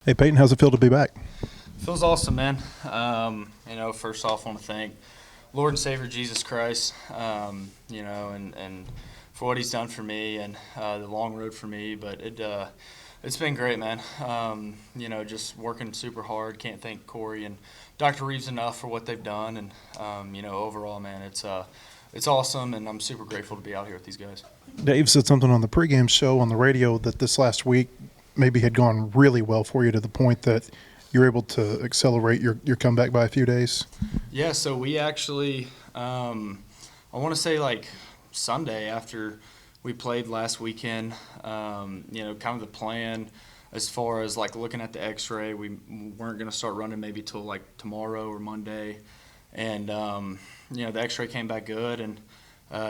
Hey, Peyton, how's it feel to be back? Feels awesome, man. First off, I want to thank Lord and Savior Jesus Christ, and for what He's done for me and the long road for me. But it's been great, man. Just working super hard. Can't thank Corey and Dr. Reeves enough for what they've done. And overall, man, it's awesome, and I'm super grateful to be out here with these guys. Dave said something on the pregame show on the radio that this last week maybe had gone really well for you to the point that you were able to accelerate your comeback by a few days. Yeah, so we actually, I want to say like Sunday after we played last weekend, kind of the plan as far as like looking at the x-ray, we weren't going to start running maybe till like tomorrow or Monday. And, the x-ray came back good, and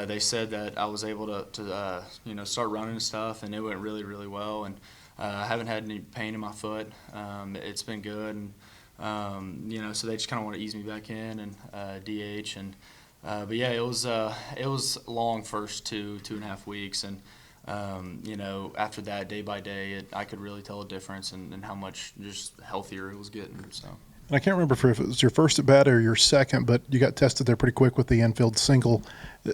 they said that I was able to start running and stuff, and it went really, really well. And I haven't had any pain in my foot. It's been good, and so they just kind of want to ease me back in and DH. And but yeah, it was long first 2.5 weeks, and after that, day by day, I could really tell a difference and how much just healthier it was getting. So. And I can't remember if it was your first at bat or your second, but you got tested there pretty quick with the infield single.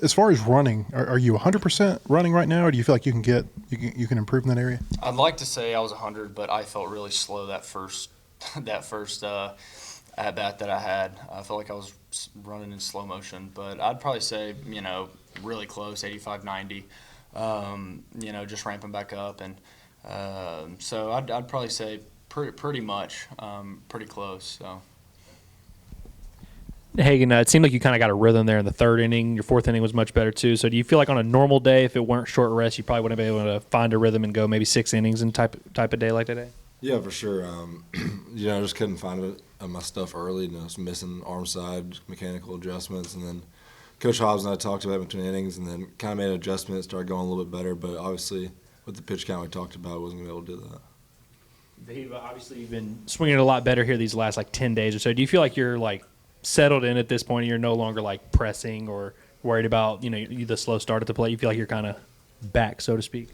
As far as running, are you 100% running right now, or do you feel like you can improve in that area? I'd like to say I was 100, but I felt really slow that first at bat that I had. I felt like I was running in slow motion, but I'd probably say really close, 85, 90. Just ramping back up, and so I'd probably say pretty much pretty close. So. Hagen, it seemed like you kind of got a rhythm there in the third inning. Your fourth inning was much better too. So do you feel like on a normal day, if it weren't short rest, you probably wouldn't be able to find a rhythm and go maybe 6 innings in type of day like today? Yeah, for sure. I just couldn't find it my stuff early. I was missing arm side mechanical adjustments, and then Coach Hobbs and I talked about it between innings, and then kind of made an adjustment, started going a little bit better. But obviously, with the pitch count we talked about, I wasn't going to be able to do that. Obviously, you've been swinging a lot better here these last 10 days or so. Do you feel like you're settled in at this point, and you're no longer pressing or worried about the slow start at the plate? You feel like you're kind of back, so to speak?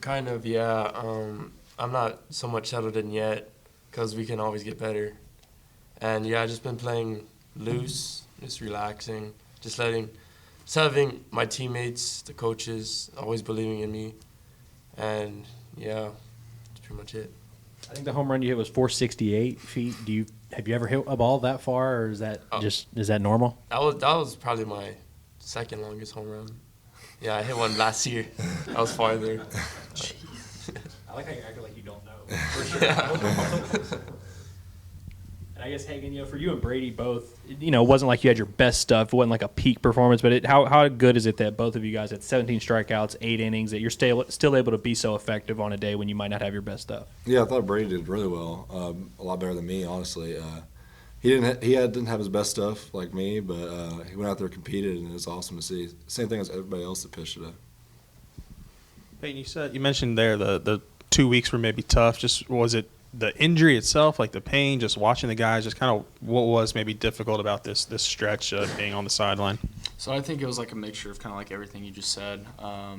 Kind of, yeah. I'm not so much settled in yet because we can always get better. And yeah, I've just been playing loose, just relaxing, just having my teammates, the coaches, always believing in me. And yeah, that's pretty much it. I think the home run you hit was 468 feet. Have you ever hit a ball that far, or is that is that normal? That was probably my second longest home run. Yeah, I hit one last year. That was farther. Jeez. I like how you act like you don't know. For sure. Yeah. And I guess, Hagen, for you and Brady both, it wasn't like you had your best stuff. It wasn't like a peak performance, but how good is it that both of you guys had 17 strikeouts, 8 innings, that you're still able to be so effective on a day when you might not have your best stuff? Yeah, I thought Brady did really well, a lot better than me, honestly. He didn't have his best stuff like me, but he went out there and competed, and it was awesome to see. Same thing as everybody else that pitched today. Peyton, you mentioned there the 2 weeks were maybe tough. Just was it the injury itself, like the pain, just watching the guys, just kind of what was maybe difficult about this stretch being on the sideline? So I think it was like a mixture of kind of like everything you just said. I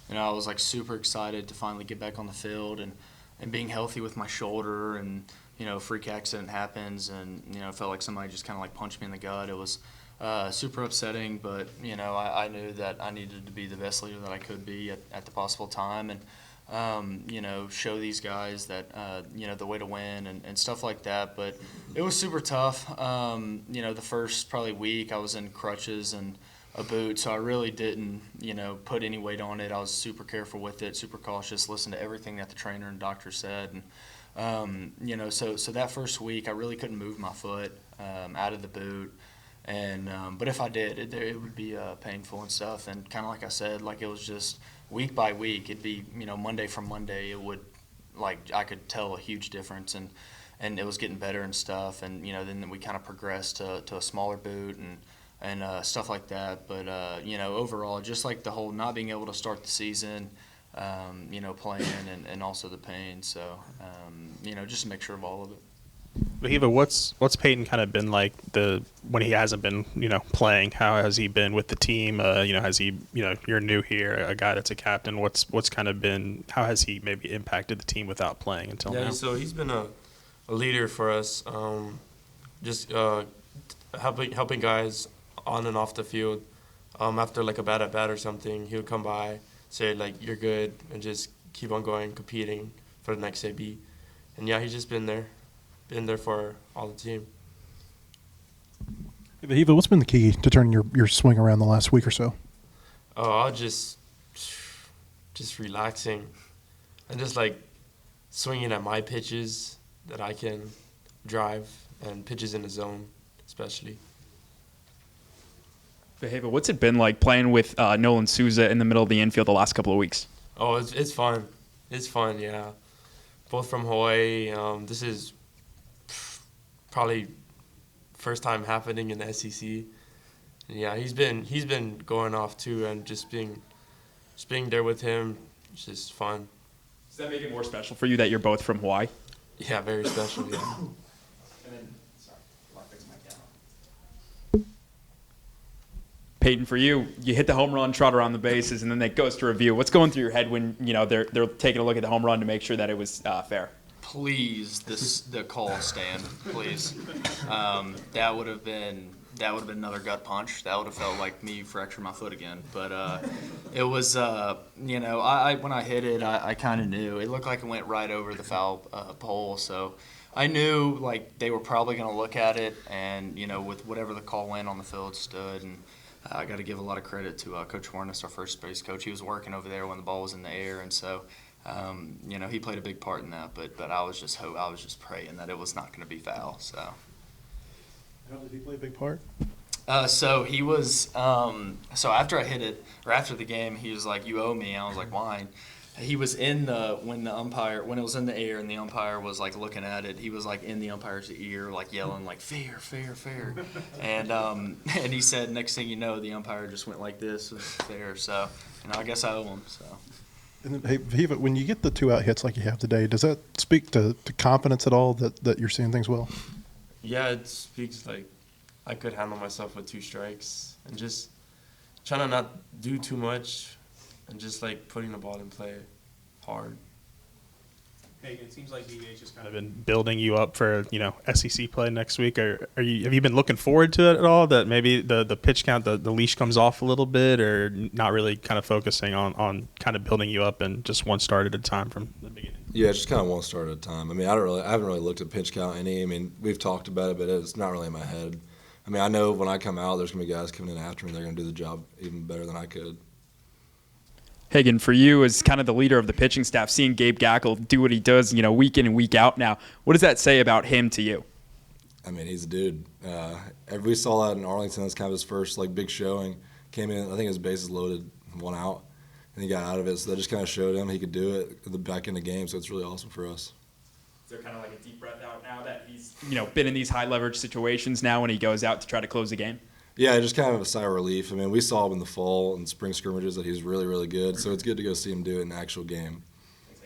was super excited to finally get back on the field and being healthy with my shoulder, and freak accident happens, and it felt like somebody just kind of punched me in the gut. It was super upsetting, but I knew that I needed to be the best leader that I could be at the possible time, and show these guys that, the way to win and stuff like that. But it was super tough. The first probably week I was in crutches and a boot, so I really didn't, put any weight on it. I was super careful with it, super cautious, listened to everything that the trainer and doctor said. And, so that first week I really couldn't move my foot out of the boot. And but if I did, it would be painful and stuff. And kind of like I said, it was just week by week. It'd be Monday from Monday. It would I could tell a huge difference, and it was getting better and stuff. And then we kind of progressed to a smaller boot and stuff like that. But overall, just the whole not being able to start the season, playing and also the pain. So just a mixture of all of it. Wehiwa, what's Peyton kind of been like when he hasn't been playing? How has he been with the team? Has he you're new here, a guy that's a captain. What's kind of been, how has he maybe impacted the team without playing until now? Yeah, so he's been a leader for us. Just helping guys on and off the field. After like a bad at bat or something, he would come by, say like you're good, and just keep on going, competing for the next AB. And yeah, he's just been there for all the team. Wehiwa, what's been the key to turning your swing around the last week or so? Oh, I'll just relaxing and just like swinging at my pitches that I can drive and pitches in the zone, especially. Wehiwa, what's it been like playing with Nolan Souza in the middle of the infield the last couple of weeks? Oh, it's fun. It's fun, yeah. Both from Hawaii. This is probably first time happening in the SEC. And yeah, he's been going off too, and just being there with him, it's just fun. Does that make it more special for you that you're both from Hawaii? Yeah, very special. Yeah. And then, sorry, I'll fix my camera. Peyton, for you, you hit the home run, trot around the bases, and then it goes to review. What's going through your head when they're taking a look at the home run to make sure that it was fair? Please, the call stand, please. That would have been another gut punch. That would have felt like me fracturing my foot again. But it was, I when I hit it, I kind of knew. It looked like it went right over the foul pole, so I knew like they were probably going to look at it, and with whatever the call went on the field stood. And I got to give a lot of credit to Coach Horness, our first base coach. He was working over there when the ball was in the air, and so. He played a big part in that, but I was just praying that it was not going to be foul. So. How did he play a big part? So he was. So after I hit it, or after the game, he was like, "You owe me." I was like, "Why?" He was when it was in the air and the umpire was like looking at it. He was like in the umpire's ear, like yelling like "fair, fair, fair," and he said, next thing you know, the umpire just went like this, fair. So, I guess I owe him. So. And then, hey, Wehiwa, when you get the 2-out hits like you have today, does that speak to confidence at all that you're seeing things well? Yeah, it speaks like I could handle myself with 2 strikes and just trying to not do too much and just like putting the ball in play hard. Hey, it seems like DH has kind of been building you up for SEC play next week. Have you been looking forward to it at all? That maybe the pitch count, the leash comes off a little bit, or not really kind of focusing on kind of building you up and just one start at a time from the beginning? Yeah, just kind of one start at a time. I mean, I haven't really looked at pitch count any. I mean, we've talked about it, but it's not really in my head. I mean, I know when I come out, there's gonna be guys coming in after me. They're gonna do the job even better than I could. Hagen, for you as kind of the leader of the pitching staff, seeing Gabe Gackle do what he does, week in and week out now, what does that say about him to you? I mean, he's a dude. We saw that in Arlington. That's kind of his first big showing. Came in, I think his bases loaded, 1 out, and he got out of it. So that just kind of showed him he could do it at the back end of the game. So it's really awesome for us. Is there kind of like a deep breath out now that he's been in these high leverage situations now when he goes out to try to close the game? Yeah, just kind of a sigh of relief. I mean, we saw him in the fall and spring scrimmages that he's really, really good. So it's good to go see him do it in the actual game.